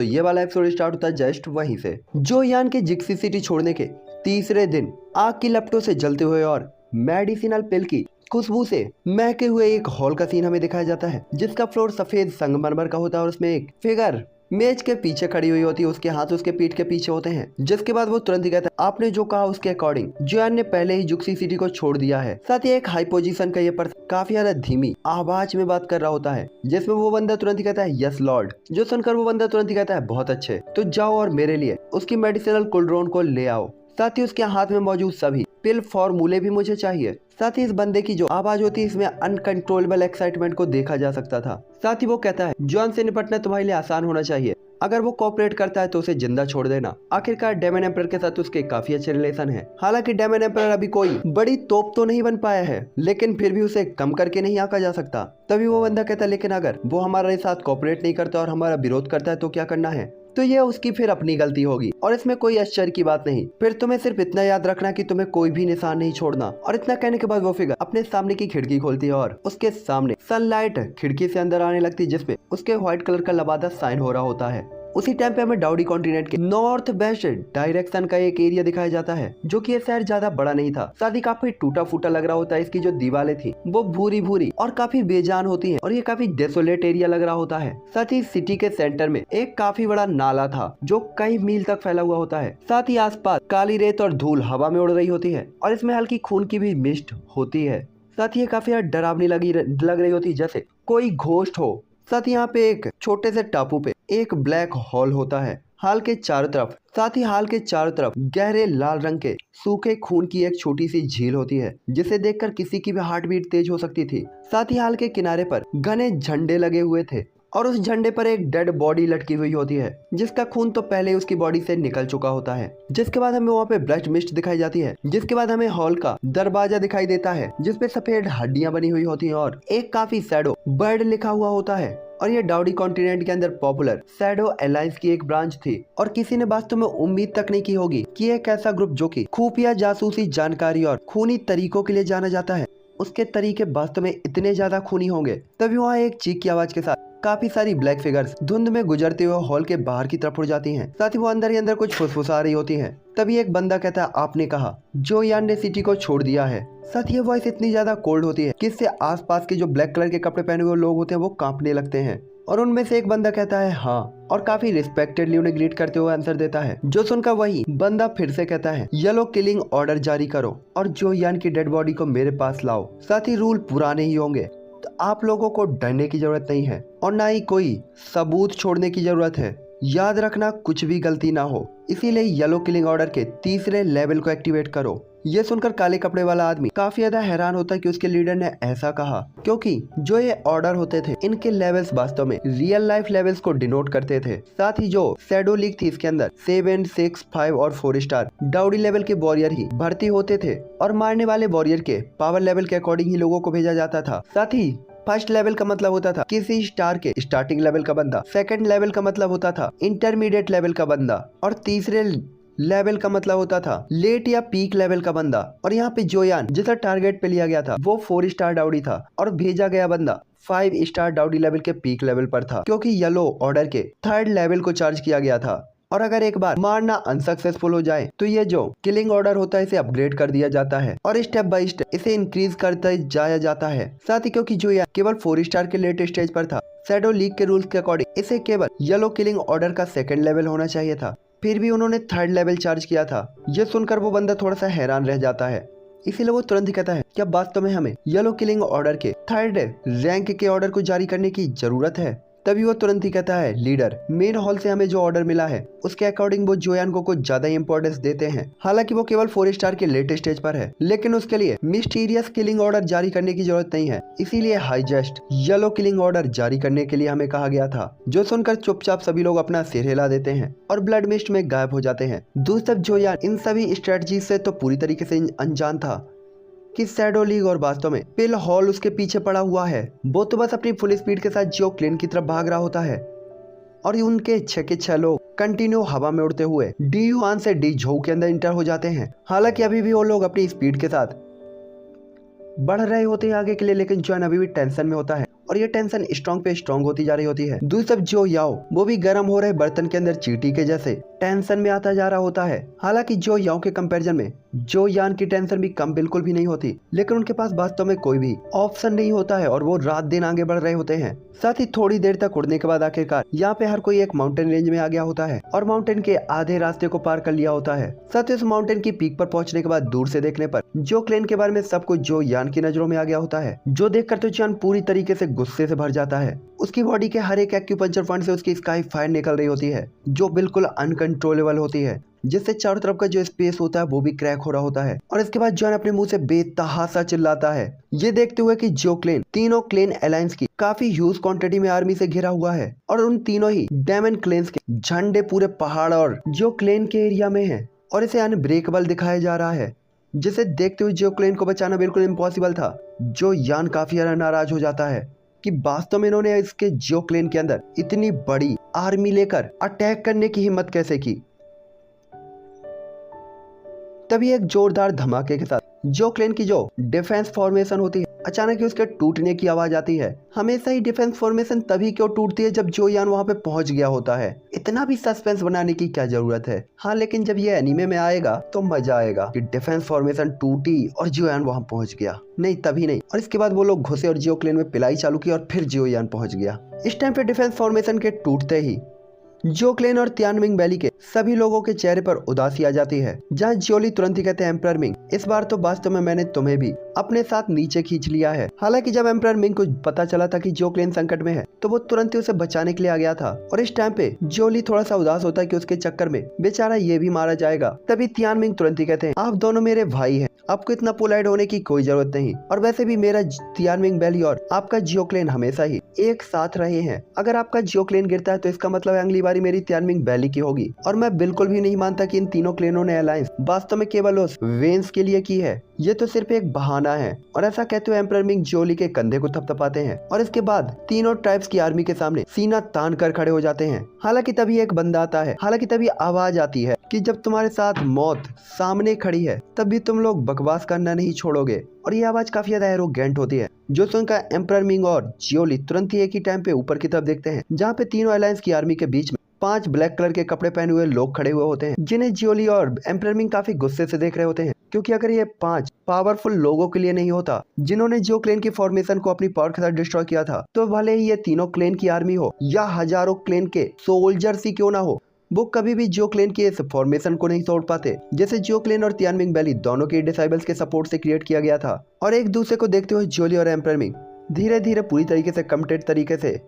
तो ये वाला एपिसोड स्टार्ट होता है जस्ट वहीं से। जो यान के जिक्सी सिटी छोड़ने के तीसरे दिन आग की लपटों से जलते हुए और मेडिसिनल पिल की खुशबू से महके हुए एक हॉल का सीन हमें दिखाया जाता है, जिसका फ्लोर सफेद संगमरमर का होता है और उसमें एक फिगर मेज के पीछे खड़ी हुई होती है। उसके हाथ उसके पीठ के पीछे होते हैं, जिसके बाद वो तुरंत ही कहता है आपने जो कहा उसके अकॉर्डिंग जोयान ने पहले ही जुक्सी सिटी को छोड़ दिया है। साथ ही एक हाई पोजीशन का ये पर्सन काफी ज्यादा धीमी आवाज में बात कर रहा होता है, जिसमें वो बंदा तुरंत ही कहता है यस लॉर्ड। जो सुनकर वो बंदा तुरंत ही कहता है बहुत अच्छे, तो जाओ और मेरे लिए उसकी मेडिसिनल कुलड्रोन को ले आओ। साथ ही उसके हाथ में मौजूद सभी पिल फॉर्मूले भी मुझे चाहिए। साथ ही इस बंदे की जो आवाज होती है इसमें अनकंट्रोलेबल एक्साइटमेंट को देखा जा सकता था। साथ ही वो कहता है जॉन से निपटना तुम्हारे लिए आसान होना चाहिए, अगर वो कोऑपरेट करता है तो उसे जिंदा छोड़ देना। आखिरकार डेमन एम्परर के साथ उसके काफी अच्छे रिलेशन है। हालांकि डेमन एम्परर अभी कोई बड़ी तोप तो नहीं बन पाया है, लेकिन फिर भी उसे कम करके नहीं आंका जा सकता। तभी वो बंदा कहता है लेकिन अगर वो हमारे साथ कोऑपरेट नहीं करता और हमारा विरोध करता है तो क्या करना है? तो ये उसकी फिर अपनी गलती होगी और इसमें कोई आश्चर्य की बात नहीं। फिर तुम्हें सिर्फ इतना याद रखना कि तुम्हें कोई भी निशान नहीं छोड़ना। और इतना कहने के बाद वो फिगर अपने सामने की खिड़की खोलती है और उसके सामने सनलाइट खिड़की से अंदर आने लगती है, जिसपे उसके व्हाइट कलर का लबादा साइन हो रहा होता है। उसी टाइम पे हमें डाउडी कॉन्टिनेंट के नॉर्थ वेस्ट डायरेक्शन का एक एरिया दिखाया जाता है, जो कि ये शहर ज्यादा बड़ा नहीं था। साथ ही काफी टूटा फूटा लग रहा होता है। इसकी जो दीवारें थी वो भूरी भूरी और काफी बेजान होती हैं और ये काफी डेसोलेट एरिया लग रहा होता है। साथ ही सिटी के सेंटर में एक काफी बड़ा नाला था जो कई मील तक फैला हुआ होता है। साथ ही आसपास काली रेत और धूल हवा में उड़ रही होती है और इसमें हल्की खून की भी मिस्ट होती है। साथ ही ये काफी डरावनी लग रही होती है, जैसे कोई घोस्ट हो। साथ ही यहाँ पे एक छोटे से टापू पे एक ब्लैक होल होता है हाल के चारों तरफ। साथ ही हाल के चारों तरफ गहरे लाल रंग के सूखे खून की एक छोटी सी झील होती है, जिसे देखकर किसी की भी हार्ट बीट तेज हो सकती थी। साथ ही हाल के किनारे पर घने झंडे लगे हुए थे और उस झंडे पर एक डेड बॉडी लटकी हुई होती है, जिसका खून तो पहले उसकी बॉडी से निकल चुका होता है। जिसके बाद हमें वहाँ पे ब्लड मिस्ट दिखाई जाती है। जिसके बाद हमें हॉल का दरवाजा दिखाई देता है, जिसपे सफेद हड्डियां बनी हुई होती हैं और एक काफी शैडो बर्ड लिखा हुआ होता है। और ये डाउडी कॉन्टिनेंट के अंदर पॉपुलर शैडो अलायंस की एक ब्रांच थी और किसी ने वास्तव में उम्मीद तक नहीं की होगी कि एक ऐसा ग्रुप जो कि खुफिया जासूसी जानकारी और खूनी तरीकों के लिए जाना जाता है, उसके तरीके वास्तव में इतने ज्यादा खूनी होंगे। तभी वहाँ एक चीख की आवाज के साथ काफी सारी ब्लैक फिगर्स धुंध में गुजरते हुए हॉल के बाहर की तरफ उड़ जाती हैं। साथ ही वो अंदर ही अंदर कुछ फुसफुसा रही होती हैं। तभी एक बंदा कहता है आपने कहा जो यान ने सिटी को छोड़ दिया है। साथ ही ये वॉइस इतनी ज्यादा कोल्ड होती है कि इससे आसपास के जो ब्लैक कलर के कपड़े पहने हुए लोग होते हैं वो कांपने लगते हैं। और उनमें से एक बंदा कहता है हाँ, और काफी रिस्पेक्टेडली उन्हें ग्रीट करते हुए आंसर देता है। जो सुनकर वही बंदा फिर से कहता है येलो किलिंग ऑर्डर जारी करो और जो यान की डेड बॉडी को मेरे पास लाओ। साथ ही रूल पुराने ही होंगे, तो आप लोगों को डरने की जरूरत नहीं है और ना ही कोई सबूत छोड़ने की जरूरत है। याद रखना कुछ भी गलती ना हो, इसीलिए येलो किलिंग ऑर्डर के तीसरे लेवल को एक्टिवेट करो। ये सुनकर काले कपड़े वाला आदमी काफी ज्यादा हैरान होता है कि उसके लीडर ने ऐसा कहा, क्योंकि जो ये ऑर्डर होते थे इनके लेवल्स वास्तव में रियल लाइफ लेवल्स को डिनोट करते थे। साथ ही जो शैडो लीग थी इसके अंदर 7, 6, 5 और 4 स्टार डाउडी लेवल के वॉरियर ही भर्ती होते थे और मारने वाले वॉरियर के पावर लेवल के अकॉर्डिंग ही लोगों को भेजा जाता था। साथ ही फर्स्ट लेवल का मतलब होता था किसी स्टार के स्टार्टिंग लेवल का बंदा, सेकंड लेवल का मतलब होता था इंटरमीडिएट लेवल का बंदा और तीसरे लेवल का मतलब होता था लेट या पीक लेवल का बंदा। और यहाँ पे जोयान जिसका टारगेट पे लिया गया था वो 4 स्टार डाउडी था और भेजा गया बंदा 5 स्टार डाउडी लेवल के पीक लेवल पर था, क्योंकि येलो ऑर्डर के 3rd लेवल को चार्ज किया गया था। और अगर एक बार मारना अनसक्सेसफुल हो जाए तो ये जो किलिंग ऑर्डर होता है इसे अपग्रेड कर दिया जाता है और स्टेप बाय स्टेप इसे इंक्रीज करते जाया जाता है। साथ ही क्योंकि जो केवल 4 स्टार के लेट स्टेज पर था, शैडो लीग के रूल्स के अकॉर्डिंग इसे केवल येलो किलिंग ऑर्डर का 2nd लेवल होना चाहिए था, फिर भी उन्होंने 3rd लेवल चार्ज किया था। ये सुनकर वो बंदा थोड़ा सा हैरान रह जाता है, इसीलिए वो तुरंत ही कहता है क्या वास्तव में हमें येलो किलिंग ऑर्डर के 3rd रैंक के ऑर्डर को जारी करने की जरूरत है? तभी वो तुरंत ही कहता है लीडर मेन हॉल से हमें जो ऑर्डर मिला है उसके अकॉर्डिंग वो जोयान को कुछ ज्यादा इंपॉर्टेंस देते हैं। हालांकि वो केवल 4 स्टार के लेट स्टेज पर है, लेकिन उसके लिए मिस्टीरियस किलिंग ऑर्डर जारी करने की जरूरत नहीं है, इसीलिए हाईजेस्ट येलो किलिंग ऑर्डर जारी करने के लिए हमें कहा गया था। जो सुनकर चुपचाप सभी लोग अपना सिर हिला देते हैं और ब्लड मिस्ट में गायब हो जाते हैं। दूसरी तरफ जोयान इन सभी स्ट्रेटजी से तो पूरी तरीके से अनजान था कि शैडो लीग और वास्तव में पिल हॉल उसके पीछे पड़ा हुआ है। वो तो बस अपनी फुल स्पीड के साथ जियो क्लिन की तरफ भाग रहा होता है और उनके 6 के 6 लोग कंटिन्यू हवा में उड़ते हुए डी युआन से डी झोउ के अंदर इंटर हो जाते हैं। हालांकि अभी भी वो लोग अपनी स्पीड के साथ बढ़ रहे होते हैं आगे के लिए, लेकिन जोयान अभी भी टेंशन में होता है और ये टेंशन स्ट्रॉन्ग पे स्ट्रॉन्ग होती जा रही होती है। दूसरी तरफ जो याओ वो भी गर्म हो रहे बर्तन के अंदर चींटी के जैसे टेंशन में आता जा रहा होता है। हालांकि जो याओ के कंपैरिजन में जो यान की टेंशन भी कम बिल्कुल भी नहीं होती, लेकिन उनके पास वास्तव में कोई भी ऑप्शन नहीं होता है और वो रात दिन आगे बढ़ रहे होते हैं। साथ ही थोड़ी देर तक उड़ने के बाद आखिरकार यहाँ पे हर कोई एक माउंटेन रेंज में आ गया होता है और माउंटेन के आधे रास्ते को पार कर लिया होता है। साथ ही उस माउंटेन की पीक पर पहुंचने के बाद दूर से देखने पर जो क्लेन के बारे में सब कुछ जो यान की नजरों में आ गया होता है, जो देखकर तो यान पूरी तरीके से गुस्से से भर जाता है। उसकी बॉडी के हर एक एक्यूपंक्चर पॉइंट से उसकी स्काई फायर निकल रही होती है जो बिल्कुल अनकंट्रोलेबल होती है, जिससे चारों तरफ का जो स्पेस होता है वो भी क्रैक हो रहा होता है। और इसके बाद जॉन अपने मुंह से बेतहासा चिल्लाता है, ये देखते हुए कि जो क्लेन तीनों क्लेन अलायंस की काफी ह्यूज क्वांटिटी में आर्मी से घिरा हुआ है और उन तीनों ही डेमन क्लेन्स के झंडे पूरे पहाड़ और जो क्लेन के एरिया में है और इसे अनब्रेकेबल दिखाया जा रहा है, जिसे देखते हुए जो क्लेन को बचाना बिल्कुल इम्पॉसिबल था। जो यान काफी ज्यादा नाराज हो जाता है कि वास्तव में इन्होंने इसके जो क्लेन के अंदर इतनी बड़ी आर्मी लेकर अटैक करने की हिम्मत कैसे की। तभी एक जोरदार धमाके के साथ जो क्लेन की जो डिफेंस फॉर्मेशन होती है अचानक ही उसके टूटने की आवाज आती है। हमेशा ही डिफेंस फॉर्मेशन तभी क्यों टूटती है जब जो यान वहां पे पहुंच गया होता है। इतना भी सस्पेंस बनाने की क्या जरूरत है। हाँ, लेकिन जब ये एनीमे में आएगा तो मजा आएगा कि डिफेंस फॉर्मेशन टूटी और जियो यान वहां पहुंच गया। नहीं, तभी नहीं। और इसके बाद वो लोग घुसे और जियो क्लेन में पिलाई चालू की और फिर जियो यान पहुंच गया। इस टाइम पे डिफेंस फॉर्मेशन के टूटते ही जो क्लेन और तियानमिंग वैली के सभी लोगों के चेहरे पर उदासी आ जाती है, जहाँ जियोली तुरंत ही कहते हैं, एम्परर मिंग, इस बार तो वास्तव में मैंने तुम्हें भी अपने साथ नीचे खींच लिया है। हालांकि जब एम्परर मिंग को पता चला था कि जो क्लेन संकट में है तो वो तुरंत ही उसे बचाने के लिए आ गया था और इस टाइम पे जियोली थोड़ा सा उदास होता है कि उसके चक्कर में बेचारा ये भी मारा जाएगा। तभी तियानमिंग तुरंत ही कहते हैं, आप दोनों मेरे भाई हैं, आपको इतना पोलाइट होने की कोई जरूरत नहीं। और वैसे भी मेरा तियानमिंग वैली और आपका जियो क्लेन हमेशा ही एक साथ रहे हैं। अगर आपका जियो क्लेन गिरता है तो इसका मतलब अगली बारी मेरी तियानमिंग वैली की होगी। और मैं बिल्कुल भी नहीं मानता कि इन तीनों क्लेनों ने अलायंस वास्तव में केवल उस वेन्स के लिए की है। ये तो सिर्फ एक बहाना है। और ऐसा कहते हुए एम्परर मिंग जियोली के कंधे को थपथपाते हैं और इसके बाद तीनों ट्राइब्स की आर्मी के सामने सीना तान कर खड़े हो जाते हैं। हालांकि तभी एक बंदा आता है, हालांकि तभी आवाज आती है कि जब तुम्हारे साथ मौत सामने खड़ी है तब भी तुम लोग बकवास करना नहीं छोड़ोगे। और ये आवाज काफी ज्यादा एरोगेंट होती है, जो सुनकर एम्परर मिंग और जियोली तुरंत ही एक ही टाइम पे ऊपर की तरफ देखते हैं, जहाँ पे तीनों अलायंस की आर्मी के बीच में 5 ब्लैक कलर के कपड़े पहने हुए लोग खड़े हुए होते हैं, जिन्हें जियोली और एम्परर मिंग काफी गुस्से से देख रहे होते हैं। क्योंकि अगर ये 5 पावरफुल लोगों के लिए नहीं होता जिन्होंने जियो क्लेन की फॉर्मेशन को अपनी पावर के साथ डिस्ट्रॉय किया था, तो भले ही ये तीनों क्लेन की आर्मी हो या हजारों क्लेन के सोल्जर्स ही क्यों ना हो, वो कभी भी जियो क्लेन की इस फॉर्मेशन को नहीं तोड़ पाते, जैसे जियो क्लेन और तियानमिंग वैली दोनों के डिसाइबल्स के सपोर्ट से क्रिएट किया गया था। और एक दूसरे को देखते हुए जियोली और एम्परर मिंग धीरे धीरे पूरी तरीके से कमिटेड तरीके से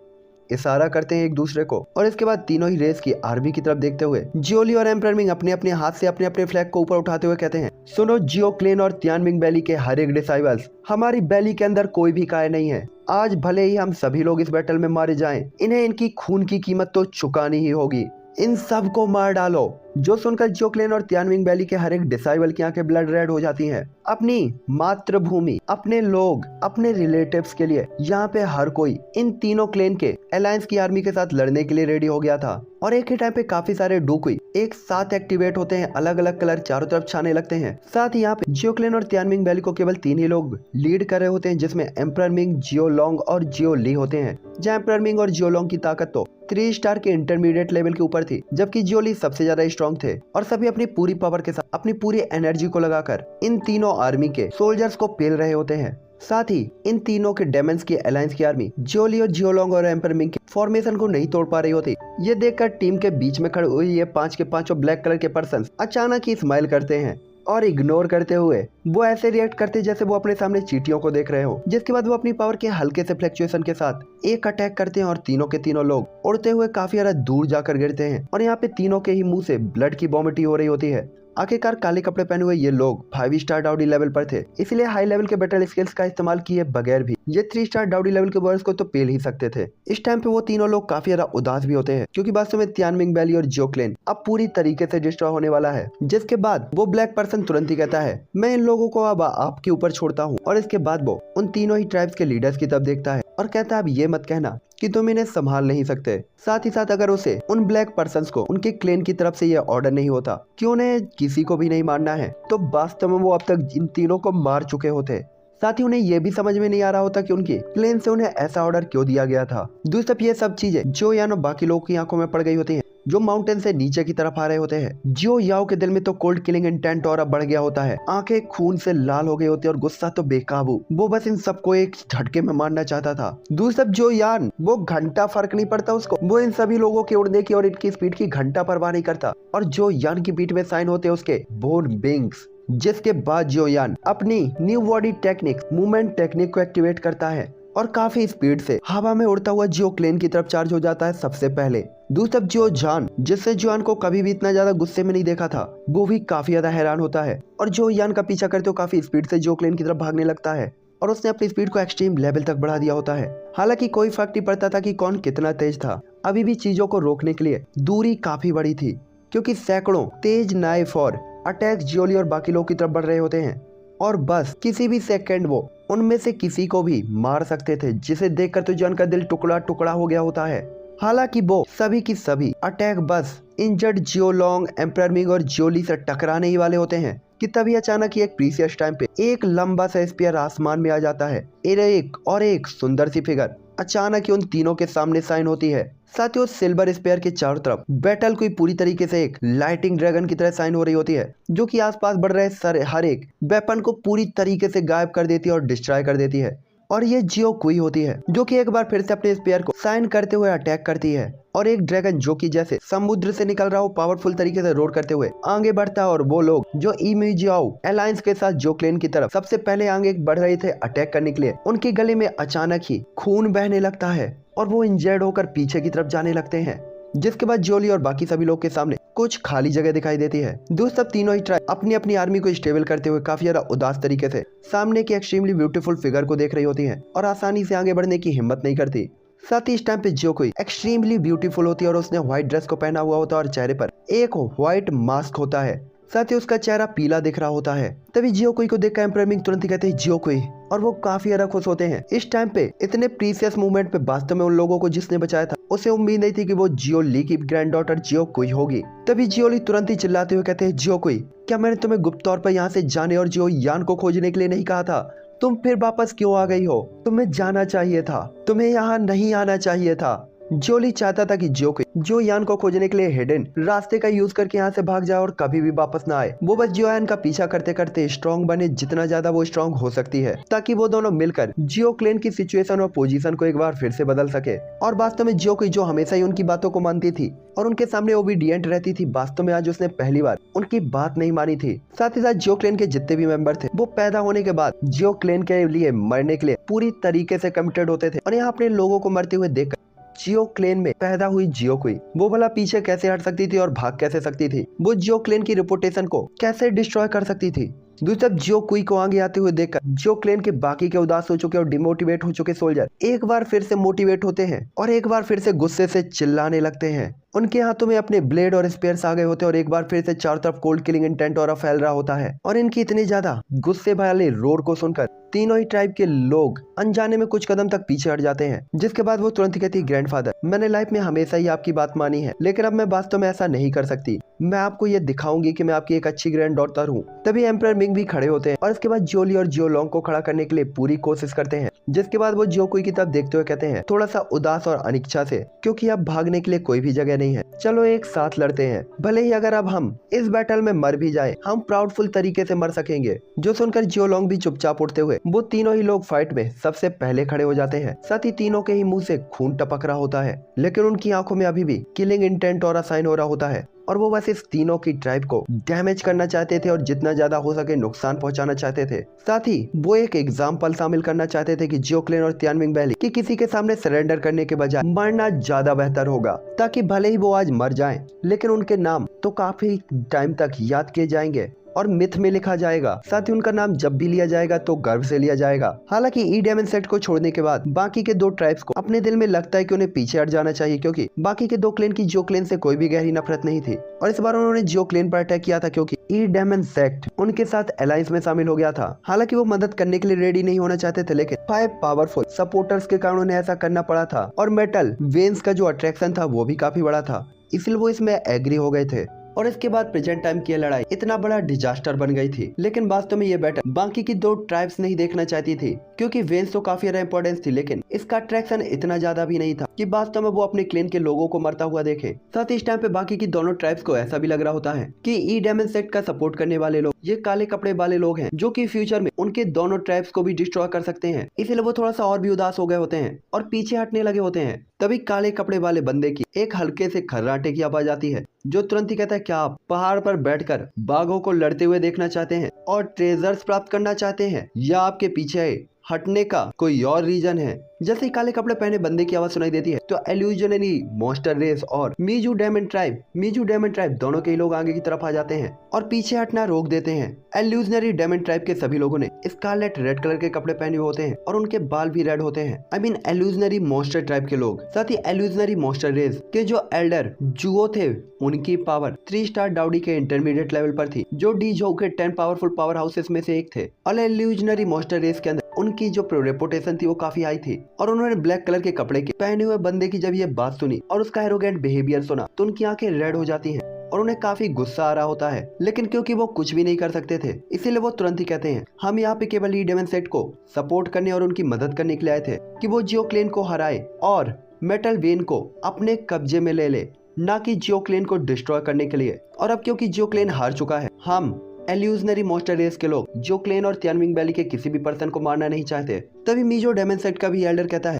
इशारा करते हैं एक दूसरे को। और इसके बाद तीनों ही रेस की आर्मी की तरफ देखते हुए जियोली और एम्परर मिंग अपने अपने हाथ से अपने अपने फ्लैग को ऊपर उठाते हुए कहते हैं, सुनो जियो क्लेन और तियानमिंग वैली के हर एक डिसाइबल्स, हमारी वैली के अंदर कोई भी काय नहीं है। आज भले ही हम सभी लोग इस बैटल में मारे जाएं, इन्हें इनकी खून की कीमत तो चुकानी ही होगी। इन सब को मार डालो। जो सुनकर जियो क्लेन और तियानमिंग वैली के हर एक डिसाइबल की आंखें ब्लड रेड हो जाती हैं। अपनी मातृभूमि, अपने लोग, अपने रिलेटिव्स के लिए यहाँ पे हर कोई इन तीनों क्लेन के अलायंस की आर्मी के साथ लड़ने के लिए रेडी हो गया था। और एक ही टाइम पे काफी सारे डुकुई एक साथ एक्टिवेट होते हैं, अलग अलग कलर चारों तरफ छाने लगते हैं। साथ ही यहाँ पे जियो क्लेन और तियानमिंग वैली को केवल 3 ही लोग लीड कर रहे होते हैं, जिसमें एम्परर मिंग, जियो लॉन्ग और जियो ली होते हैं। जहाँ एम्परर मिंग और जियो लॉन्ग की ताकत तो 3 स्टार के इंटरमीडिएट लेवल के ऊपर थी, जबकि जियो ली सबसे ज्यादा स्ट्रॉन्ग थे और सभी अपनी पूरी पावर के साथ अपनी पूरी एनर्जी को लगाकर इन तीनों आर्मी के सोल्जर्स को पेल रहे होते हैं। साथ ही इन तीनों के डेमन्स की अलायंस की आर्मी जियोली और जियोलॉन्ग और एम्परर मिंग के फॉर्मेशन को नहीं तोड़ पा रही होती। ये देखकर टीम के बीच में खड़े हुए ये 5 के 5 ब्लैक कलर के पर्सन अचानक ही स्माइल करते हैं और इग्नोर करते हुए वो ऐसे रिएक्ट करते जैसे वो अपने सामने चींटियों को देख रहे हो। जिसके बाद वो अपनी पावर के हल्के से फ्लक्चुएशन के साथ एक अटैक करते हैं और तीनों के तीनों लोग उड़ते हुए काफी ज्यादा दूर जाकर गिरते हैं। और यहाँ पे तीनों के ही मुंह से ब्लड की वॉमिटिंग हो रही होती है। आखिरकार काले कपड़े पहने हुए ये लोग 5 स्टार डाउडी लेवल पर थे, इसलिए हाई लेवल के बैटल स्किल्स का इस्तेमाल किए बगैर भी ये 3 स्टार डाउडी लेवल के वर्ड्स को तो पेल ही सकते थे। इस टाइम पे वो तीनों लोग काफी ज्यादा उदास भी होते हैं, क्योंकि वास्तव में तियानमिंग वैली और जियो क्लेन अब पूरी तरीके से डिस्ट्रॉय होने वाला है। जिसके बाद वो ब्लैक पर्सन तुरंत ही कहता है, मैं इन लोगों को अब आपके ऊपर छोड़ता हूँ। और इसके बाद वो उन तीनों ही ट्राइब्स के लीडर्स की तरफ देखता है और कहता है, अब ये मत कहना कि तुम इन्हें संभाल नहीं सकते। साथ ही साथ अगर उसे उन ब्लैक पर्सन्स को उनके क्लेन की तरफ से ये ऑर्डर नहीं होता कि उन्हें किसी को भी नहीं मारना है, तो वास्तव में वो अब तक इन तीनों को मार चुके होते। साथ ही उन्हें ये भी समझ में नहीं आ रहा होता कि उनकी प्लेन से उन्हें ऐसा ऑर्डर क्यों दिया गया था। दूसरी तरफ ये सब चीजें जो यान और बाकी लोगों की आंखों में पड़ गई होती हैं, जो माउंटेन से नीचे की तरफ आ रहे होते हैं। जो याओ के दिल में तो कोल्ड किलिंग इंटेंट और बढ़ गया होता है, आंखें खून से लाल हो गई होती है और गुस्सा तो बेकाबू। वो बस इन सबको एक झटके में मारना चाहता था। दूसरी तरफ जो यान, वो घंटा फर्क नहीं पड़ता उसको, वो इन सभी लोगों के उड़ने की और इनकी स्पीड की घंटा परवाह नहीं करता। और जो यान की पीठ में साइन होते हैं उसके बोन विंग्स, जिसके बाद जो यान अपनी new body technique, movement technique को एक्टिवेट करता है और काफी स्पीड से हवा में उड़ता हुआ जियो क्लेन की तरफ चार्ज हो जाता है सबसे पहले। दूसरी तरफ जियो जान, जिससे जुआन को कभी भी इतना ज्यादा गुस्से में नहीं देखा था, वो भी काफी ज्यादा हैरान होता है और जो यान का पीछा करते हुए काफी स्पीड से जियो क्लेन की तरफ भागने लगता है और उसने अपनी स्पीड को एक्सट्रीम लेवल तक बढ़ा दिया होता है। हालांकि कोई फर्क नहीं पड़ता था कि कौन कितना तेज था, अभी भी चीजों को रोकने के लिए दूरी काफी बड़ी थी, क्योंकि सैकड़ों तेज नाइफ और अटैक जियोली और बाकी लोगों की तरफ बढ़ रहे होते हैं और बस किसी भी सेकंड वो उनमें से किसी को भी मार सकते थे, जिसे देखकर तो जॉन का दिल टुकड़ा टुकड़ा हो गया होता है। हालांकि वो सभी की सभी अटैक बस इंजर्ड जियोलोंग, एम्परर मिंग और जियोली से टकराने ही वाले होते हैं कि तभी अचानक ही एक प्रीसियस टाइम पे एक लंबा सा स्पीयर आसमान में आ जाता है। एक सुंदर सी फिगर अचानक ही उन तीनों के सामने साइन होती है। साथ ही उस सिल्वर स्पेयर के चारों तरफ बैटल कोई पूरी तरीके से एक लाइटिंग ड्रैगन की तरह साइन हो रही होती है, जो कि आसपास बढ़ रहे हर एक वेपन को पूरी तरीके से गायब कर देती है और डिस्ट्रॉय कर देती है। और ये जियो कुई होती है, जो कि एक बार फिर से अपने स्पेयर को साइन करते हुए अटैक करती है और एक ड्रैगन जो कि जैसे समुद्र से निकल रहा हो पावरफुल तरीके से रोड करते हुए आगे बढ़ता है। और वो लोग जो इमिजियाओ अलायंस के साथ जो क्लेन की तरफ सबसे पहले आगे बढ़ रहे थे अटैक करने के लिए, उनके गले में अचानक ही खून बहने लगता है और वो इंजर्ड होकर पीछे की तरफ जाने लगते हैं, जिसके बाद जोली और बाकी सभी लोग के सामने कुछ खाली जगह दिखाई देती है। दोस्तों तीनों ही ट्राइब अपनी अपनी आर्मी को स्टेबल करते हुए काफी ज्यादा उदास तरीके से सामने की एक्सट्रीमली ब्यूटीफुल फिगर को देख रही होती हैं और आसानी से आगे बढ़ने की हिम्मत नहीं करती। साथ ही इस टाइम पे जियो कोई एक्सट्रीमली ब्यूटीफुल होती है और उसने व्हाइट ड्रेस को पहना हुआ होता है और चेहरे पर एक व्हाइट मास्क होता है, साथ ही उसका चेहरा पीला दिख रहा होता है। तभी जियो कोई को देखकर एम्परर मिंग तुरंत ही कहते हैं जियो कोई, और वो काफी ज्यादा खुश होते हैं। इस टाइम पे इतने प्रीसियस मूवमेंट पे वास्तव में उन लोगों को जिसने बचाया था उसे उम्मीद नहीं थी कि वो जियो ली की ग्रैंड डॉटर जियो कोई होगी। तभी जियो ली तुरंत ही चिल्लाते हुए कहते हैं जियो कोई, क्या मैंने तुम्हें गुप्त तौर पर यहाँ से जाने और जियो यान को खोजने के लिए नहीं कहा था? तुम फिर वापस क्यों आ गई हो? तुम्हें जाना चाहिए था, तुम्हें यहाँ नहीं आना चाहिए था। जोली चाहता था कि जो यान को खोजने के लिए हिडन रास्ते का यूज करके यहाँ से भाग जाए और कभी भी वापस ना आए। वो बस जियो यान का पीछा करते करते स्ट्रॉन्ग बने, जितना ज्यादा वो स्ट्रॉन्ग हो सकती है, ताकि वो दोनों मिलकर जियो क्लेन की सिचुएशन और पोजीशन को एक बार फिर से बदल सके। और वास्तव में जियो कोई जो हमेशा ही उनकी बातों को मानती थी और उनके सामने ओबीडिएंट रहती थी, वास्तव में आज उसने पहली बार उनकी बात नहीं मानी थी। साथ ही साथ जियो क्लेन के जितने भी मेंबर थे वो पैदा होने के बाद जियो क्लेन के लिए मरने के लिए पूरी तरीके से कमिटेड होते थे। और यहाँ अपने लोगों को मरते हुए देखकर जियो क्लेन में पैदा हुई जियो कोई वो भला पीछे कैसे हट सकती थी और भाग कैसे सकती थी? वो जियो क्लेन की रिपुटेशन को कैसे डिस्ट्रॉय कर सकती थी? दूसरी तरफ जियो कुई को आगे आते हुए देखकर जियो क्लेन के बाकी के उदास हो चुके और डिमोटिवेट हो चुके सोल्जर एक बार फिर से मोटिवेट होते हैं और एक बार फिर से गुस्से से चिल्लाने लगते हैं। उनके हाथों में अपने ब्लेड और स्पेयर्स आ गए होते हैं और एक बार फिर से चारों तरफ कोल्ड किलिंग इंटेंट और फैल रहा होता है। और इनकी इतनी ज्यादा गुस्से वाले रोर को सुनकर तीनों ही ट्राइब के लोग अनजाने में कुछ कदम तक पीछे हट जाते हैं, जिसके बाद वो तुरंत ही कहती है ग्रैंडफादर, मैंने लाइफ में हमेशा ही आपकी बात मानी है, लेकिन अब मैं वास्तव में ऐसा नहीं कर सकती। मैं आपको ये दिखाऊंगी कि मैं आपकी एक अच्छी ग्रैंड डॉटर हूँ। तभी एम्परर मिंग भी खड़े होते हैं और इसके बाद जोली और जियोलोंग को खड़ा करने के लिए पूरी कोशिश करते हैं, जिसके बाद वो जियो कोई की तरफ देखते हुए कहते हैं थोड़ा सा उदास और अनिच्छा से, क्योंकि अब भागने के लिए कोई भी जगह नहीं है, चलो एक साथ लड़ते हैं। भले ही अगर अब हम इस बैटल में मर भी जाए, हम प्राउडफुल तरीके से मर सकेंगे। जो सुनकर जियोलोंग भी चुपचाप उठते हुए वो तीनों ही लोग फाइट में सबसे पहले खड़े हो जाते हैं। साथ ही तीनों के ही मुंह से खून टपक रहा होता है, लेकिन उनकी आंखों में अभी भी किलिंग इंटेंट और साइन हो रहा होता है और वो बस इस तीनों की ट्राइब को डैमेज करना चाहते थे और जितना ज्यादा हो सके नुकसान पहुंचाना चाहते थे। साथ ही वो एक एग्जाम्पल शामिल करना चाहते थे कि जियो क्लेन और तियानमिंग वैली कि किसी के सामने सरेंडर करने के बजाय मरना ज्यादा बेहतर होगा, ताकि भले ही वो आज मर जाएं, लेकिन उनके नाम तो काफी टाइम तक याद किए जाएंगे और मिथ में लिखा जाएगा। साथ ही उनका नाम जब भी लिया जाएगा तो गर्व से लिया जाएगा। हालांकि ई डेमन सेट को छोड़ने के बाद बाकी के दो ट्राइब्स को अपने दिल में लगता है कि उन्हें पीछे हट जाना चाहिए, क्योंकि बाकी के दो क्लेन की जियो क्लेन से कोई भी गहरी नफरत नहीं थी और इस बार उन्होंने जियो क्लेन पर अटैक किया था क्योंकि ई डेमन सेट उनके साथ अलायंस में शामिल हो गया था। हालांकि वो मदद करने के लिए रेडी नहीं होना चाहते थे, लेकिन 5 पावरफुल सपोर्टर्स के कारण उन्हें ऐसा करना पड़ा था और मेटल वेन्स का जो अट्रैक्शन था वो भी काफी बड़ा था, इसलिए वो इसमें एग्री हो गए थे। और इसके बाद प्रेजेंट टाइम की लड़ाई इतना बड़ा डिजास्टर बन गई थी। लेकिन वास्तव में ये बैटल बाकी की 2 ट्राइब्स नहीं देखना चाहती थी, क्योंकि वेंस तो काफी ज्यादा इंपॉर्टेंस थी, लेकिन इसका अट्रैक्शन इतना ज्यादा भी नहीं था कि वास्तव में वो अपने क्लेन के लोगों को मरता हुआ देखे। साथ ही इस टाइम पे बाकी की दोनों ट्राइब्स को ऐसा भी लग रहा होता है कि ई डेमन सेक्ट का सपोर्ट करने वाले लोग ये काले कपड़े वाले लोग हैं, जो कि फ्यूचर में उनके दोनों ट्राइब्स को भी डिस्ट्रॉय कर सकते हैं। इसीलिए वो थोड़ा सा और भी उदास हो गए होते हैं और पीछे हटने लगे होते हैं। तभी काले कपड़े वाले बंदे की एक हल्के से खर्राटे की आवाज आती है, जो तुरंत ही कहता है, क्या आप पहाड़ पर बैठकर बाघों को लड़ते हुए देखना चाहते हैं और ट्रेजर्स प्राप्त करना चाहते हैं, या आपके पीछे हटने का कोई और रीजन है? जैसे ही काले कपड़े पहने बंदे की आवाज सुनाई देती है तो इल्यूजनरी मॉन्स्टर रेस और मीजू डेमन ट्राइब दोनों के लोग आगे की तरफ आ जाते हैं और पीछे हटना रोक देते हैं। इल्यूजनरी डेमन ट्राइब के सभी लोगों ने स्कारलेट रेड कलर के कपड़े पहने हुए होते हैं और उनके बाल भी रेड होते हैं। I mean illusionary monster tribe के लोग। साथ ही इल्यूजनरी मॉन्स्टर रेस के जो एल्डर जुओ थे, उनकी पावर 3 स्टार डाउडी के इंटरमीडिएट लेवल पर थी, जो डी जो के 10 पावरफुल पावर हाउसेस में से एक थे। और इल्यूजनरी मॉन्स्टर रेस के अंदर उनकी जो रेपुटेशन थी वो काफी हाई थी। और उन्होंने ब्लैक कलर के कपड़े के पहने हुए बंदे की जब ये बात सुनी और उसका एरोगेंट बिहेवियर सुना तो उनकी आंखें रेड हो जाती हैं और उन्हें काफी गुस्सा आ रहा होता है। लेकिन क्योंकि वो कुछ भी नहीं कर सकते थे, इसीलिए वो तुरंत ही कहते हैं, हम यहाँ पे केवल ई डेमन सेट को सपोर्ट करने और उनकी मदद करने के लिए आए थे कि वो जियो क्लेन को हराए और मेटल वेन को अपने कब्जे में ले ले, ना कि जियो क्लेन को डिस्ट्रॉय करने के लिए। और अब क्योंकि जियो क्लेन हार चुका है, हम इल्यूजनरी मॉन्स्टर रेस के लोग जियो क्लेन और तियानमिंग वैली के किसी भी पर्सन को मारना नहीं चाहते। तभी मीजो डेमन सेट का भी एल्डर कहता है,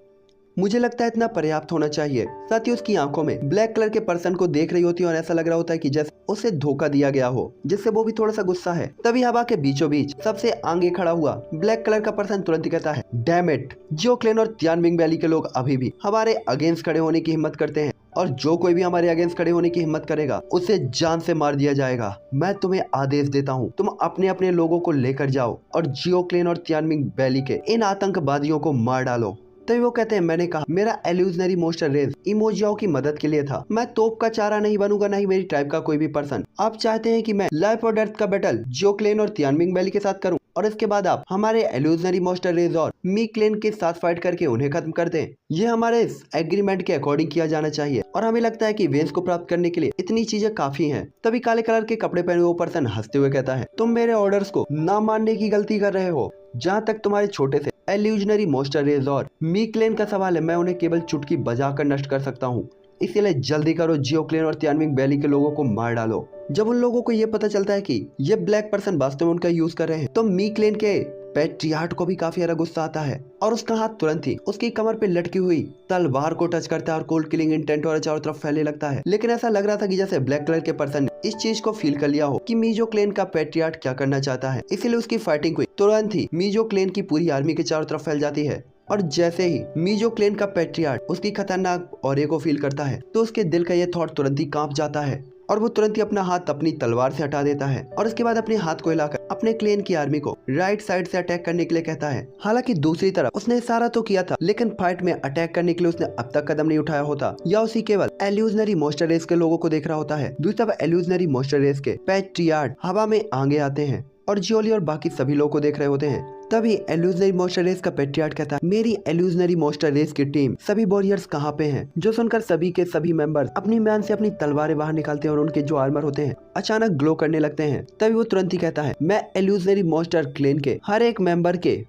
मुझे लगता है इतना पर्याप्त होना चाहिए। साथ ही उसकी आंखों में ब्लैक कलर के पर्सन को देख रही होती है और ऐसा लग रहा होता है कि जैसे उसे धोखा दिया गया हो, जिससे वो भी थोड़ा सा गुस्सा है। तभी हवा के बीचों बीच सबसे आगे खड़ा हुआ ब्लैक कलर का पर्सन तुरंत ही कहता है, डैम इट, जियो क्लेन और तियानमिंग वैली के लोग अभी भी हमारे अगेंस्ट खड़े होने की हिम्मत करते हैं और जो कोई भी हमारे अगेंस्ट खड़े होने की हिम्मत करेगा उसे जान से मार दिया जाएगा। मैं तुम्हें आदेश देता हूँ, तुम अपने अपने लोगों को लेकर जाओ और जियो क्लेन और तियानमिंग वैली के इन आतंकवादियों को मार डालो। तभी वो कहते हैं, मैंने कहा मेरा इल्यूजनरी मॉन्स्टर रेस इमोजियाओं की मदद के लिए था। मैं तोप का चारा नहीं बनूंगा, ना ही मेरी ट्राइब का कोई भी पर्सन। आप चाहते हैं कि मैं लाइफ और डेथ का बैटल जियो क्लेन और तियानमिंग वैली के साथ करूं और इसके बाद आप हमारे इल्यूजनरी मॉन्स्टर रेस और मी क्लेन के साथ फाइट करके उन्हें खत्म कर दें। ये हमारे एग्रीमेंट के अकॉर्डिंग किया जाना चाहिए और हमें लगता है कि वेंस को प्राप्त करने के लिए इतनी चीजें काफी हैं। तभी काले कलर के कपड़े पहने वो पर्सन हंसते हुए कहता है, तुम मेरे ऑर्डर्स को ना मानने की गलती कर रहे हो। जहाँ तक तुम्हारे छोटे से इल्यूजनरी मॉन्स्टर रेस और मी क्लेन का सवाल है, मैं उन्हें केवल चुटकी बजाकर नष्ट कर सकता हूँ। इसीलिए जल्दी करो, जियो क्लेन और तियानमिंग वैली के लोगों को मार डालो। जब उन लोगों को ये पता चलता है कि ये ब्लैक पर्सन वास्तव में उनका यूज कर रहे हैं, तो मी क्लेन के पैट्रियार्ट को भी काफी ज्यादा गुस्सा आता है और उसका हाथ तुरंत ही उसकी कमर पे लटकी हुई तलवार को टच करता है और कोल्ड किलिंग इंटेंट और चारों तरफ फैलने लगता है। लेकिन ऐसा लग रहा था कि जैसे ब्लैक कलर के पर्सन ने इस चीज को फील कर लिया हो कि मीजो क्लेन का पैट्रियार्ट क्या करना चाहता है, इसीलिए उसकी फाइटिंग हुई। तुरंत ही मीजो क्लेन की पूरी आर्मी के चारों तरफ फैल जाती है और जैसे ही मीजो क्लेन का पैट्रियार्ट उसकी खतरनाक ऑरे को फील करता है तो उसके दिल का ये थॉट तुरंत ही कांप जाता है और वो तुरंत ही अपना हाथ अपनी तलवार से हटा देता है और उसके बाद अपने हाथ को हिलाकर अपने क्लेन की आर्मी को राइट साइड से अटैक करने के लिए कहता है। हालांकि दूसरी तरफ उसने इशारा तो किया था, लेकिन फाइट में अटैक करने के लिए उसने अब तक कदम नहीं उठाया होता या उसी केवल इल्यूजनरी मॉन्स्टर रेस के लोगों को देख रहा होता है। दूसरी तरफ इल्यूजनरी मॉन्स्टर रेस के पैट्रियार्ट हवा में आगे आते हैं और जियोली और बाकी सभी लोगों को देख रहे होते हैं। तभी इल्यूजनरी मॉन्स्टर रेस का पैट्रियार्ट कहता है, मेरी इल्यूजनरी मॉन्स्टर रेस की टीम सभी वॉरियर्स कहाँ पे हैं? जो सुनकर सभी के सभी मेंबर्स अपनी मैन से अपनी तलवारें बाहर निकालते हैं और उनके जो आर्मर होते हैं अचानक ग्लो करने लगते हैं। तभी वो तुरंत ही कहता है, मैं इल्यूजनरी मॉन्स्टर क्लेन के हर एक मेंबर के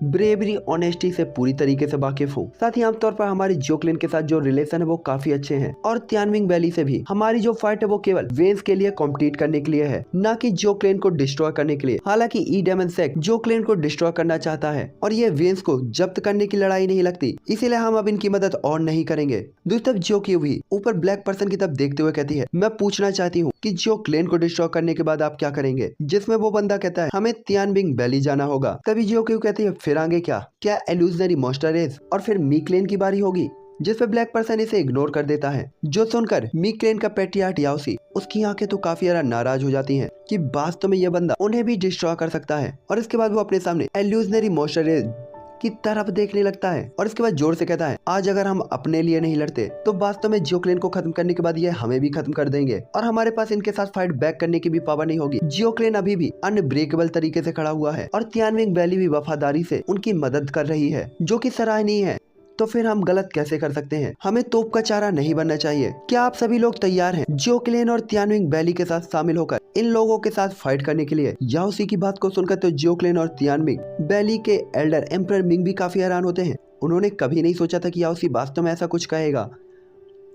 ब्रेवरी ऑनेस्टी से पूरी तरीके से वाकिफ हूँ। साथ ही आमतौर पर हमारी जियो क्लेन के साथ जो रिलेशन है वो काफी अच्छे हैं और तियानमिंग वैली से भी हमारी जो फाइट है वो केवल वेंस के लिए कॉम्पिटिट करने के लिए है, ना कि जियो क्लेन को डिस्ट्रॉय करने के लिए। हालांकि ई डेमन सेक्ट जियो क्लेन को डिस्ट्रॉय करना चाहता है और ये वेंस को जब्त करने की लड़ाई नहीं लगती, इसीलिए हम अब इनकी मदद और नहीं करेंगे। दूसरी तरफ जियो की भी ऊपर ब्लैक पर्सन की तरफ देखते हुए कहती है, मैं पूछना चाहती हूँ कि जियो क्लेन को डिस्ट्रॉय करने के बाद आप क्या करेंगे? जिसमें वो बंदा कहता है, हमें तियानमिंग वैली जाना होगा। तभी जियो की कहती है, फिर आगे क्या इल्यूजनरी मॉन्स्टर रेस और फिर मी क्लेन की बारी होगी? जिस पे ब्लैक पर्सन इसे इग्नोर कर देता है। जो सुनकर मी क्लेन का पैट्रियार्ट याओसी उसकी आंखें तो काफी ज्यादा नाराज हो जाती हैं कि वास्तव में यह बंदा उन्हें भी डिस्ट्रॉय कर सकता है और इसके बाद वो अपने सामने इल्यूजनरी मॉन्स्टर रेस की तरफ देखने लगता है और इसके बाद जोर से कहता है, आज अगर हम अपने लिए नहीं लड़ते तो वास्तव में जियो क्लेन को खत्म करने के बाद ये हमें भी खत्म कर देंगे और हमारे पास इनके साथ फाइट बैक करने की भी पावर नहीं होगी। जियो क्लेन अभी भी अनब्रेकेबल तरीके से खड़ा हुआ है और तियानमिंग वैली भी वफादारी से उनकी मदद कर रही है, जो कि सराहनीय है। तो फिर हम गलत कैसे कर सकते हैं? हमें तोप का चारा नहीं बनना चाहिए। क्या आप सभी लोग तैयार हैं जो क्लेन और तियानविंग वैली के साथ शामिल होकर इन लोगों के साथ फाइट करने के लिए? याओ सी की बात को सुनकर तो जियो क्लेन और तियानविंग वैली के एल्डर एम्परर मिंग भी काफी हैरान होते हैं। उन्होंने कभी नहीं सोचा था कि याओ सी वास्तव में ऐसा कुछ कहेगा।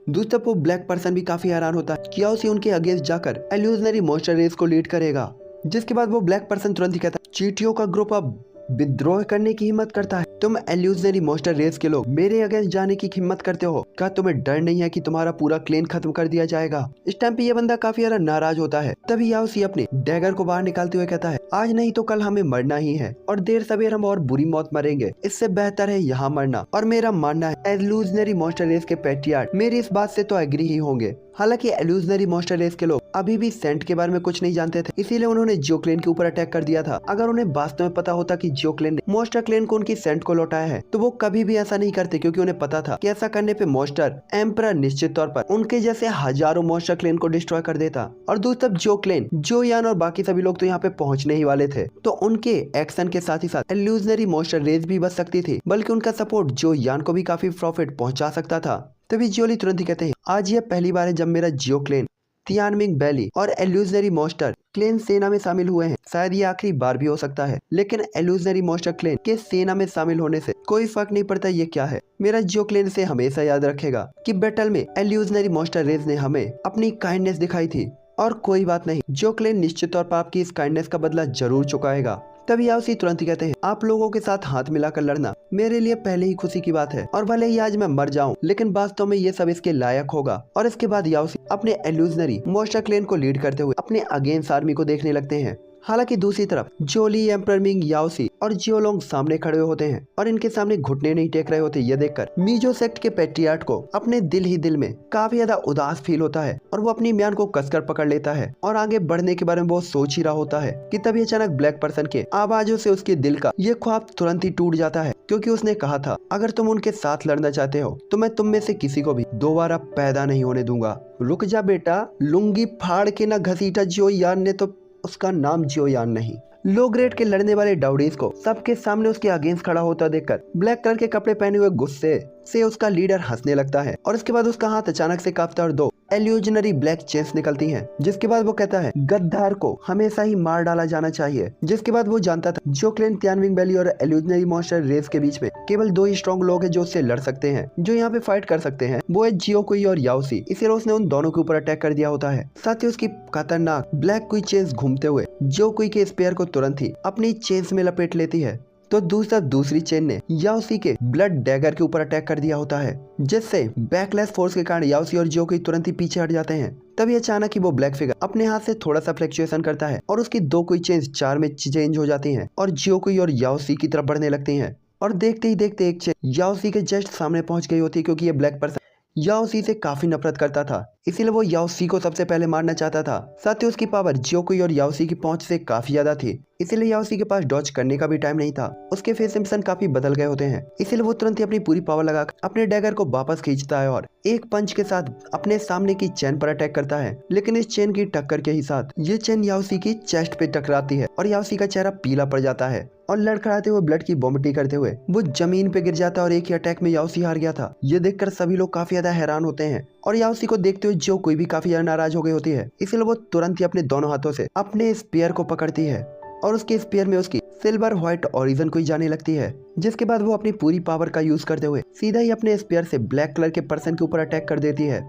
दूसरी तरफ वो ब्लैक पर्सन भी काफी हैरान होता है कि याओ सी उनके अगेंस्ट जाकर इल्यूजनरी मॉन्स्टर रेस को लीड करेगा। जिसके बाद वो ब्लैक पर्सन तुरंत ही कहता है, चींटियों का ग्रुप अब विद्रोह करने की हिम्मत करता है। तुम इल्यूजनरी मॉन्स्टर रेस के लोग मेरे अगेंस्ट जाने की हिम्मत करते हो? क्या तुम्हें डर नहीं है कि तुम्हारा पूरा क्लेन खत्म कर दिया जाएगा? इस टाइम पे ये बंदा काफी ज्यादा नाराज होता है। तभी याओ सी अपने डैगर को बाहर निकालते हुए कहता है, आज नहीं तो कल हमें मरना ही है और देर सवेर हम और बुरी मौत मरेंगे। इससे बेहतर है यहाँ मरना। और मेरा मानना है इल्यूजनरी मॉन्स्टर रेस के पैट्रियार्ट मेरी इस बात से तो एग्री ही होंगे। हालांकि इल्यूजनरी मॉन्स्टर रेस के लोग अभी भी सेंट के बारे में कुछ नहीं जानते थे, इसीलिए उन्होंने जियो क्लेन के ऊपर अटैक कर दिया था। अगर उन्हें वास्तव में पता होता कि जियो क्लेन ने मॉन्स्टर क्लेन को उनकी सेंट को लौटाया है तो वो कभी भी ऐसा नहीं करते, क्योंकि उन्हें पता था कि ऐसा करने पे मॉन्स्टर एम्परर निश्चित तौर पर उनके जैसे हजारों मॉन्स्टर क्लेन को डिस्ट्रॉय कर देता। और दूसरी तरफ जियो क्लेन, जो यान और बाकी सभी लोग तो यहाँ पे पहुंचने ही वाले थे, तो उनके एक्शन के साथ ही साथ इल्यूजनरी मॉन्स्टर रेस भी बच सकती थी, बल्कि उनका सपोर्ट जो यान को भी काफी प्रॉफिट पहुंचा सकता था। तभी जियोली तुरंत ही कहते हैं, आज ये पहली बार है जब मेरा जियो क्लेन तियानविंग वैली और इल्यूजनरी मॉन्स्टर क्लेन सेना में शामिल हुए हैं। शायद ये आखिरी बार भी हो सकता है, लेकिन इल्यूजनरी मॉन्स्टर क्लेन के सेना में शामिल होने से कोई फर्क नहीं पड़ता ये क्या है। मेरा जियो क्लेन से हमेशा याद रखेगा कि बैटल में इल्यूजनरी मॉन्स्टर रेस ने हमें अपनी काइंडनेस दिखाई थी, और कोई बात नहीं, जियो क्लेन निश्चित तौर पर आपकी इस काइंडनेस का बदला जरूर चुकाएगा। तभी याओ सी तुरंत ही कहते हैं, आप लोगों के साथ हाथ मिलाकर लड़ना मेरे लिए पहले ही खुशी की बात है, और भले ही आज मैं मर जाऊं, लेकिन वास्तव में ये सब इसके लायक होगा। और इसके बाद याओ सी अपने इल्यूजनरी मॉन्स्टर क्लेन को लीड करते हुए अपने अगेंस्ट आर्मी को देखने लगते हैं। हालांकि दूसरी तरफ जोली, एम्परर मिंग, याओ सी और जियोलोंग सामने खड़े होते हैं और इनके सामने घुटने नहीं टेक रहे होते। ये देखकर मीजो सेक्ट के पैट्रियार्ट को अपने दिल ही दिल में काफी ज्यादा उदास फील होता है और वो अपनी म्यान को कसकर पकड़ लेता है और आगे बढ़ने के बारे में वो सोच ही रहा होता है कि तभी अचानक ब्लैक पर्सन के आवाजों से उसके दिल का ये ख्वाब तुरंत ही टूट जाता है, क्योंकि उसने कहा था, अगर तुम उनके साथ लड़ना चाहते हो तो मैं तुम में से किसी को भी दोबारा पैदा नहीं होने दूंगा। रुक जा बेटा, लुंगी फाड़ के न घसीटा जियो यान ने तो उसका नाम जियो यान नहीं। लो ग्रेड के लड़ने वाले डाउडीज को सबके सामने उसके अगेंस्ट खड़ा होता देखकर ब्लैक कलर के कपड़े पहने हुए गुस्से से उसका लीडर हंसने लगता है, और इसके बाद उसका हाथ अचानक से कांपता और दो इल्यूजनरी ब्लैक चेन्स निकलती हैं। जिसके बाद वो कहता है, गद्दार को हमेशा ही मार डाला जाना चाहिए। जिसके बाद वो जानता था जियो क्लेन तियानविंग वैली और इल्यूजनरी मॉन्स्टर रेस के बीच में केवल दो ही स्ट्रॉन्ग लोग हैं जो उससे लड़ सकते हैं, जो यहाँ पे फाइट कर सकते हैं, वो है जियो कुई और याओ सी। इसीलिए उसने उन दोनों के ऊपर अटैक कर दिया होता है। साथ ही उसकी खतरनाक ब्लैक कुई चेन्स घूमते हुए जियो कुई के स्पेयर को तुरंत ही अपनी चेन्स में लपेट लेती है। तो दूसरी चेन ने याओ सी के ब्लड डैगर के ऊपर अटैक कर दिया होता है, जिससे बैकलेस फोर्स के कारण याओ सी और जियो कुई तुरंत ही पीछे हट जाते हैं। तभी अचानक ही वो ब्लैक फिगर अपने हाथ से थोड़ा सा फ्लक्चुएशन करता है और उसकी दो कुई चेन्स चार में चेंज हो जाती हैं और जियो कुई और याओ सी की तरफ बढ़ने लगती हैं। और देखते ही देखते एक चेन याओ सी के जस्ट सामने पहुंच गई होती है, क्योंकि ये ब्लैक पर्सन याओ सी से काफी नफरत करता था, इसीलिए वो याओ सी को सबसे पहले मारना चाहता था। साथ ही उसकी पावर जियो कुई और याओ सी की पहुंच से काफी ज्यादा थी, इसीलिए याओ सी के पास डॉज करने का भी टाइम नहीं था। उसके फेस इंप्रेशन काफी बदल गए होते हैं, इसीलिए वो तुरंत ही अपनी पूरी पावर लगाकर अपने डैगर को वापस खींचता है और एक पंच के साथ अपने सामने की चेन पर अटैक करता है। लेकिन इस चेन की टक्कर के ही साथ ये चेन याओ सी की चेस्ट पे टकराती है और याओ सी का चेहरा पीला पड़ जाता है और लड़खड़ाते हुए ब्लड की वॉमिटिंग करते हुए वो जमीन पे गिर जाता है और एक ही अटैक में याओ सी हार गया था। ये देखकर सभी लोग काफी ज्यादा हैरान होते हैं और याओ सी को देखते हुए जियो कुई भी काफी ज्यादा नाराज हो गई होती है, इसलिए वो तुरंत ही अपने दोनों हाथों से अपने स्पेयर को पकड़ती है और उसके स्पेयर में उसकी सिल्वर व्हाइट ओरिजिन को जाने लगती है। जिसके बाद वो अपनी पूरी पावर का यूज करते हुए सीधा ही अपने स्पेयर से ब्लैक कलर के पर्सन के ऊपर अटैक कर देती है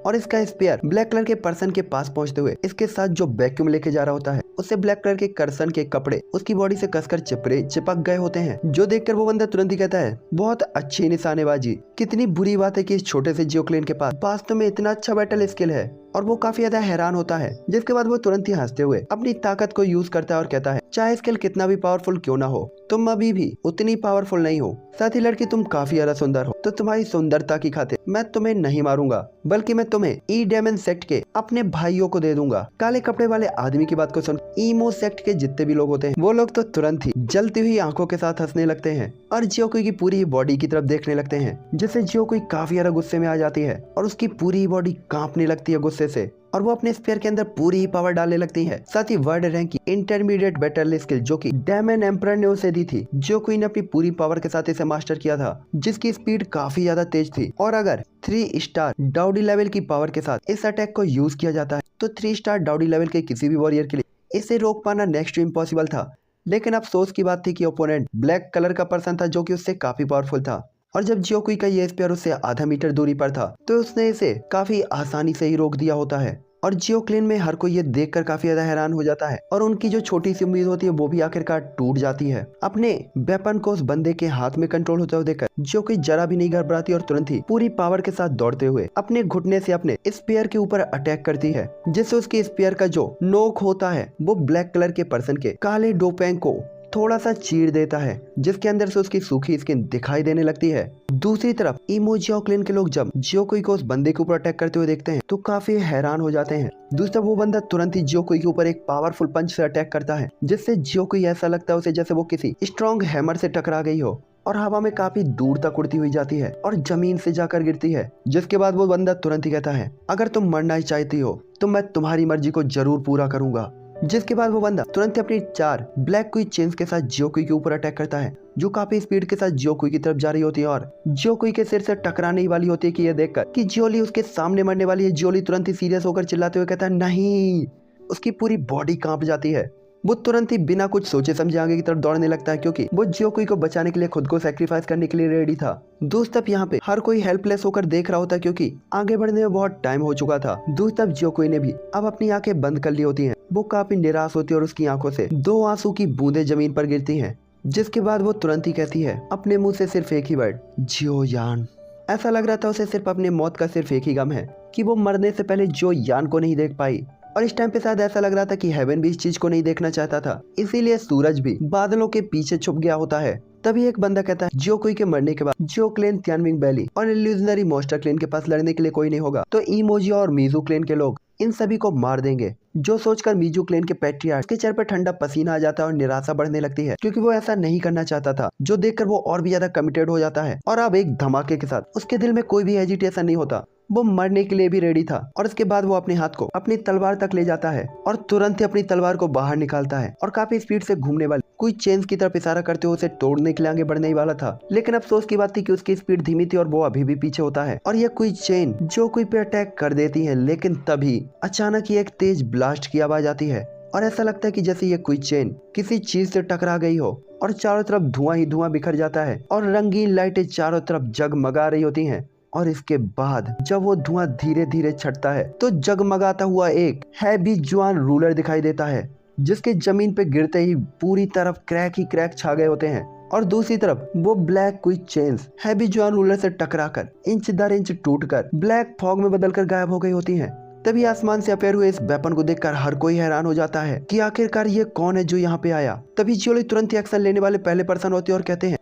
और इसका स्पेयर ब्लैक कलर के पर्सन के पास पहुंचते हुए इसके साथ जो वैक्यूम लेके जा रहा होता है उससे ब्लैक कलर के पर्सन के कपड़े उसकी बॉडी से कसकर चिपक गए होते हैं, जो देखकर वो बंदा तुरंत ही कहता है, बहुत अच्छी निशानेबाजी। कितनी बुरी बात है कि इस छोटे से जियो क्लेन के पास वास्तव में इतना अच्छा बैटल स्किल है, और वो काफी ज्यादा हैरान होता है। जिसके बाद वो तुरंत ही हंसते हुए अपनी ताकत को यूज करता है और कहता है, चाहे स्किल कितना भी पावरफुल क्यों ना हो, तुम अभी भी उतनी पावरफुल नहीं हो। साथ ही लड़की, तुम काफी ज्यादा सुंदर हो, तो तुम्हारी सुंदरता की खातिर मैं तुम्हें नहीं मारूंगा, बल्कि मैं तुम्हें ई डेमन सेक्ट के अपने भाइयों को दे दूंगा। काले कपड़े वाले आदमी की बात को सुन ईमो सेक्ट के जितने भी लोग होते हैं वो लोग तो तुरंत ही जलती हुई आंखों के साथ हंसने लगते हैं और जियो कुई की पूरी बॉडी की तरफ देखने लगते हैं, जिससे जियो कुई काफी ज्यादा गुस्से में आ जाती है और उसकी पूरी बॉडी कांपने लगती है गुस्से से और वो अपने स्पेयर के अंदर पूरी ही पावर डालने लगती है। साथ ही वर्ल्ड रैंक की इंटरमीडिएट बैटल स्किल जो कि डेमन एम्परर ने उसे दी थी, जो क्वीन ने अपनी पूरी पावर के साथ इसे मास्टर किया था, जिसकी स्पीड काफी ज्यादा तेज थी। और अगर 3 स्टार डाउडी लेवल की पावर के साथ इस अटैक को यूज किया जाता है तो 3 स्टार डाउडी लेवल के किसी भी वॉरियर के लिए इसे रोक पाना नेक्स्ट टू इम्पॉसिबल था। लेकिन अफसोस की बात थी कि ओपोनेंट ब्लैक कलर का पर्सन था जो कि उससे काफी पावरफुल था। और जब जियोकुई का ये स्पेयर उससे आधा मीटर दूरी पर था तो उसने इसे काफी आसानी से ही रोक दिया होता है। और जियो क्लेन में हर कोई ये देखकर काफी ज्यादा हैरान हो जाता है और उनकी जो छोटी सी उम्मीद होती है वो भी आखिरकार टूट जाती है। अपने वेपन को उस बंदे के हाथ में कंट्रोल होते हुए देखकर जियोकुई जरा भी नहीं घबराती और तुरंत ही पूरी पावर के साथ दौड़ते हुए अपने घुटने से अपने स्पेयर के ऊपर अटैक करती है, जिससे उसके स्पेयर का जो नोक होता है वो ब्लैक कलर के पर्सन के काले डोपेंग को थोड़ा सा चीर देता है, जिसके अंदर से उसकी सूखी स्किन दिखाई देने लगती है। दूसरी तरफ इमो जियो क्लेन के लोग जब जियोकुई को उस बंदे के ऊपर अटैक करते हुए देखते हैं तो काफी हैरान हो जाते हैं। दूसरी तरफ वो बंदा तुरंत ही जियोकुई के ऊपर एक पावरफुल पंच से अटैक करता है, जिससे जियोकुई ऐसा लगता है उसे जैसे वो किसी स्ट्रॉन्ग हैमर से टकरा गई हो और हवा में काफी दूर तक उड़ती हुई जाती है और जमीन से जाकर गिरती है। जिसके बाद वो बंदा तुरंत ही कहता है, अगर तुम मरना ही चाहती हो तो मैं तुम्हारी मर्जी को जरूर पूरा करूंगा। जिसके बाद वो बंदा तुरंत अपनी 4 ब्लैक क्वीन चेन्स के साथ जियोकुई के ऊपर अटैक करता है, जो काफी स्पीड के साथ जियोकुई की तरफ जा रही होती है और जियोकुई के सिर से टकराने ही वाली होती है कि ये देखकर कि जियोली उसके सामने मरने वाली है। जियोली तुरंत ही सीरियस होकर चिल्लाते हुए कहता है नहीं। उसकी पूरी बॉडी कांप जाती है। वो तुरंत ही बिना कुछ सोचे समझे आगे की तरफ दौड़ने लगता है, क्योंकि वो जियोकुई को बचाने के लिए खुद को सैक्रिफाइस करने के लिए रेडी था। दोस्त अब यहाँ पे हर कोई हेल्पलेस होकर देख रहा होता है, क्योंकि आगे बढ़ने में बहुत टाइम हो चुका था। दोस्त अब जियोकुई ने भी अब अपनी आंखें बंद कर ली होती हैं। वो काफी निराश होती है और उसकी आंखों से 2 आंसू की बूंदें जमीन पर गिरती हैं। जिसके बाद वो तुरंत ही कहती है अपने मुंह से सिर्फ एक ही वर्ड, जियो यान। ऐसा लग रहा था उसे सिर्फ अपनी मौत का सिर्फ एक ही गम है कि वो मरने से पहले जियो यान को नहीं देख पाई। और इस टाइम पे शायद ऐसा लग रहा था कि हेवन भी इस चीज को नहीं देखना चाहता था, इसीलिए सूरज भी बादलों के पीछे छुप गया होता है। तभी एक बंदा कहता है जियोकुई के मरने के बाद जियो क्लेन, तियानविंग वैली और इल्यूजनरी मॉन्स्टर क्लेन के पास लड़ने के लिए कोई नहीं होगा, तो इमोजी और मीजू क्लेन के लोग इन सभी को मार देंगे। जो सोचकर मीजू क्लेन के पैट्रियार्क के चेहरे पर ठंडा पसीना आ जाता है और निराशा बढ़ने लगती है, क्योंकि वो ऐसा नहीं करना चाहता था, जो देखकर वो और भी ज्यादा कमिटेड हो जाता है। और अब एक धमाके के साथ उसके दिल में कोई भी हेजिटेशन नहीं होता, वो मरने के लिए भी रेडी था। और उसके बाद वो अपने हाथ को अपनी तलवार तक ले जाता है और तुरंत ही अपनी तलवार को बाहर निकालता है और काफी स्पीड से घूमने वाली कोई चेन्स की तरफ इशारा करते हुए उसे तोड़ने के लिए आगे बढ़ने ही वाला था। लेकिन अफसोस की बात थी कि उसकी स्पीड धीमी थी और वो अभी भी पीछे होता है और ये कोई चेन जो कोई पे अटैक कर देती है। लेकिन तभी अचानक ही एक तेज ब्लास्ट की आवाज आती है और ऐसा लगता है कि जैसे ये कोई चेन किसी चीज से टकरा गई हो और चारों तरफ धुआं ही धुआं बिखर जाता है और रंगीन लाइटें चारों तरफ जगमगा रही होती हैं। और इसके बाद जब वो धुआं धीरे धीरे छटता है तो जगमगाता हुआ एक हैवी जुआन रूलर दिखाई देता है, जिसके जमीन पे गिरते ही पूरी तरफ क्रैक ही क्रैक छा गए होते हैं। और दूसरी तरफ वो ब्लैक क्वीन चेन्स हैवी जुआन रूलर से टकराकर इंच दर इंच टूटकर ब्लैक फॉग में बदलकर गायब हो गई होती हैं। तभी आसमान से अपेयर हुए इस वेपन को देखकर हर कोई हैरान हो जाता है कि आखिरकार ये कौन है जो यहाँ पे आया। तभी जियोली तुरंत ही एक्शन लेने वाले पहले पर्सन होते हैं और कहते हैं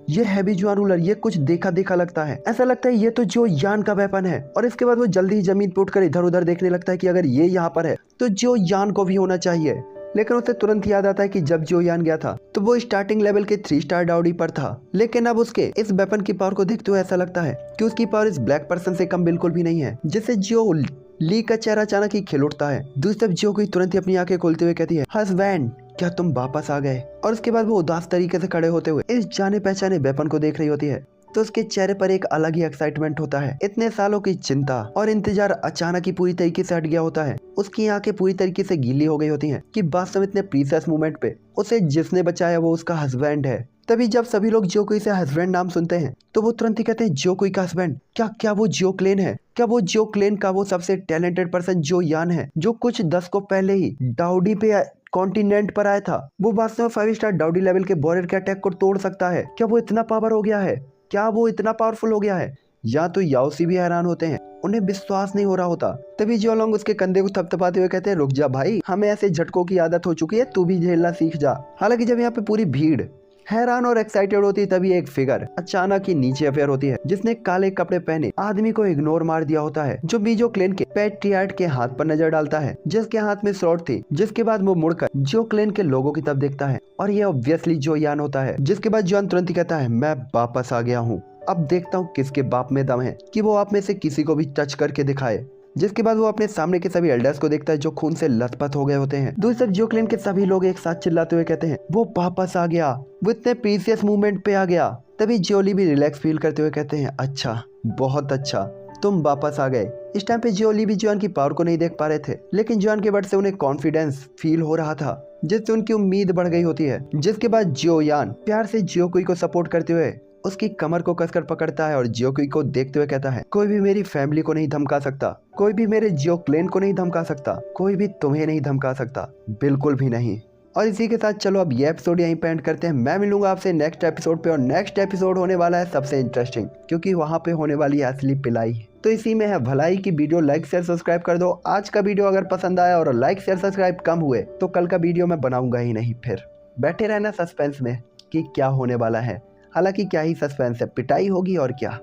ये हैवी जुआन रूलर, ये कुछ देखा देखा लगता है, ऐसा लगता है ये तो जो यान का वेपन है। और इसके बाद वो जल्दी ही जमीन पे उठकर इधर उधर देखने लगता है कि अगर ये यहाँ पर है तो जो यान को भी होना चाहिए। लेकिन उसे तुरंत याद आता है कि जब जो यान गया था तो वो स्टार्टिंग लेवल के 3 स्टार डाउडी पर था। लेकिन अब उसके इस वेपन की पावर को देखते हुए ऐसा लगता है कि उसकी पावर इस ब्लैक पर्सन से कम बिल्कुल भी नहीं है, जिससे जियो ली का चेहरा अचानक ही खिल उठता है। दूसरी तरफ जियो तुरंत ही अपनी आंखें खोलते हुए कहती है, हस्बैंड क्या तुम वापस आ गए। और उसके बाद वो उदास तरीके से खड़े होते हुए इस जाने पहचाने वेपन को देख रही होती है, तो उसके चेहरे पर एक अलग ही एक्साइटमेंट होता है। इतने सालों की चिंता और इंतजार अचानक ही पूरी तरीके से हट गया होता है। उसकी आंखें पूरी तरीके से गीली हो गई होती हैं कि वास्तव में इतने प्रीसियस मोमेंट पे उसे जिसने बचाया वो उसका हस्बैंड है। तभी जब सभी लोग जियोकुई से हस्बैंड नाम सुनते हैं तो वो तुरंत ही कहते हैं जियोकुई का हस्बैंड, क्या वो जियो क्लेन है? क्या वो जियो क्लेन का वो सबसे टैलेंटेड पर्सन जो यान है, जो कुछ दशकों पहले ही डाउडी पे कॉन्टिनेंट पर आया था? वो वास्तव में 5 स्टार डाउडी लेवल के वॉरियर के अटैक को तोड़ सकता है? क्या वो इतना पावर हो गया है? क्या वो इतना पावरफुल हो गया है? या तो याओसी भी हैरान होते हैं, उन्हें विश्वास नहीं हो रहा होता। तभी जियोलोंग उसके कंधे को थपथपाते हुए कहते हैं, रुक जा भाई, हमें ऐसे झटकों की आदत हो चुकी है, तू भी झेलना सीख जा। हालांकि जब यहाँ पे पूरी भीड़ हैरान और एक्साइटेड होती है तभी एक फिगर अचानक ही नीचे अपेयर होती है, जिसने काले कपड़े पहने आदमी को इग्नोर मार दिया होता है, जो मीजो क्लेन के पैट्रियार्क के हाथ पर नजर डालता है, जिसके हाथ में स्वॉर्ड थी। जिसके बाद वो मुड़कर जियो क्लेन के लोगों की तरफ देखता है और ये ऑब्वियसली जो यान होता है। जिसके बाद जॉन तुरंत ही कहता है, मैं वापस आ गया हूँ, अब देखता हूँ किसके बाप में दम है कि वो आप में से किसी को भी टच करके दिखाए। जिसके बाद वो अपने सामने के सभी एल्डर्स को देखता है जो खून से लथपथ हो गए होते हैं। दूसरी तरफ जियो क्लैन के सभी लोग एक साथ चिल्लाते हुए कहते हैं वो वापस आ गया, वो इतने प्रीसियस मूवमेंट पे आ गया। तभी जियोली भी रिलैक्स फील करते हुए कहते हैं अच्छा, बहुत अच्छा, तुम वापस आ गए। इस टाइम पे जियोली भी जियोन की पावर को नहीं देख पा रहे थे, लेकिन जियोन के वर्ड से उन्हें कॉन्फिडेंस फील हो रहा था, जिससे उनकी उम्मीद बढ़ गई होती है। जिसके बाद जियोयान प्यार से जियोकुई को सपोर्ट करते हुए उसकी कमर को कसकर पकड़ता है और जियोकुई को देखते हुए कहता है कोई भी मेरी फैमिली को नहीं धमका सकता, कोई भी मेरे जियो क्लैन को नहीं धमका सकता, कोई भी तुम्हें नहीं धमका सकता, बिल्कुल भी नहीं। और इसी के साथ चलो अब ये एपिसोड यहीं पे एंड करते हैं। मैं मिलूंगा आपसे नेक्स्ट एपिसोड पे, और नेक्स्ट एपिसोड होने वाला है सबसे इंटरेस्टिंग, क्योंकि वहां पे होने वाली है असली पिलाई। तो इसी में है भलाई की। वीडियो लाइक शेयर सब्सक्राइब कर दो। आज का वीडियो अगर पसंद आया और लाइक शेयर सब्सक्राइब कम हुए तो कल का वीडियो मैं बनाऊंगा ही नहीं। फिर बैठे रहना सस्पेंस में कि क्या होने वाला है। हालांकि क्या ही सस्पेंस है, पिटाई होगी और क्या।